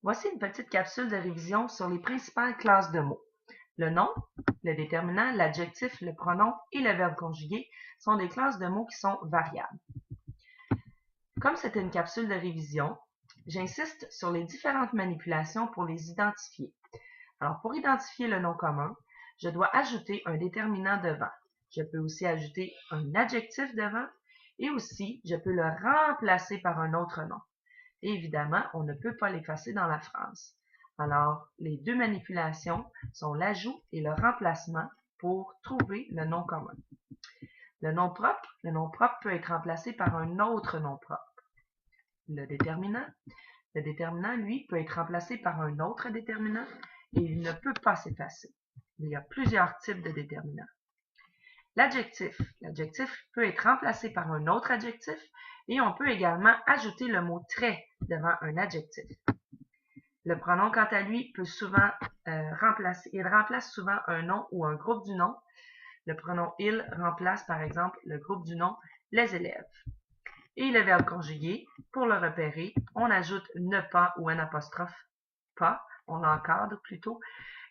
Voici une petite capsule de révision sur les principales classes de mots. Le nom, le déterminant, l'adjectif, le pronom et le verbe conjugué sont des classes de mots qui sont variables. Comme c'est une capsule de révision, j'insiste sur les différentes manipulations pour les identifier. Alors, pour identifier le nom commun, je dois ajouter un déterminant devant. Je peux aussi ajouter un adjectif devant et aussi, je peux le remplacer par un autre nom. Et évidemment, on ne peut pas l'effacer dans la phrase. Alors, les deux manipulations sont l'ajout et le remplacement pour trouver le nom commun. Le nom propre peut être remplacé par un autre nom propre. Le déterminant, lui, peut être remplacé par un autre déterminant et il ne peut pas s'effacer. Il y a plusieurs types de déterminants. L'adjectif peut être remplacé par un autre adjectif et on peut également ajouter le mot très devant un adjectif. Le pronom, quant à lui, peut souvent remplace souvent un nom ou un groupe du nom. Le pronom il remplace par exemple le groupe du nom les élèves. Et le verbe conjugué, pour le repérer, on ajoute ne pas ou un apostrophe pas, on l'encadre plutôt,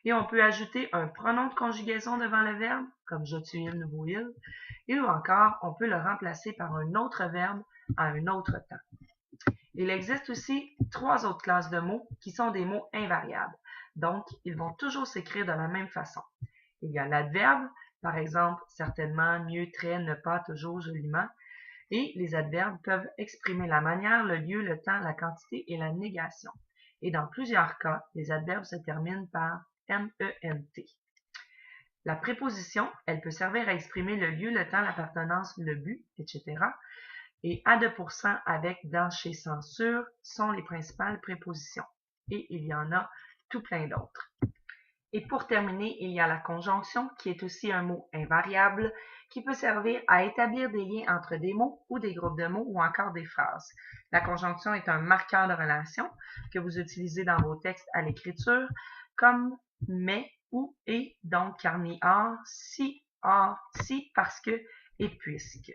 et on peut ajouter un pronom de conjugaison devant le verbe, comme je, tu, il, nous, vous, il, ou encore on peut le remplacer par un autre verbe à un autre temps. Il existe aussi 3 autres classes de mots qui sont des mots invariables. Donc, ils vont toujours s'écrire de la même façon. Il y a l'adverbe, par exemple, certainement, mieux, très, ne pas, toujours, joliment. Et les adverbes peuvent exprimer la manière, le lieu, le temps, la quantité et la négation. Et dans plusieurs cas, les adverbes se terminent par ment. La préposition, elle peut servir à exprimer le lieu, le temps, l'appartenance, le but, etc. Et à 2% avec, dans, chez, sans, sur sont les principales prépositions. Et il y en a tout plein d'autres. Et pour terminer, il y a la conjonction, qui est aussi un mot invariable, qui peut servir à établir des liens entre des mots ou des groupes de mots ou encore des phrases. La conjonction est un marqueur de relation que vous utilisez dans vos textes à l'écriture, comme mais, ou, et, donc, car, ni, or, si, parce que, et puisque.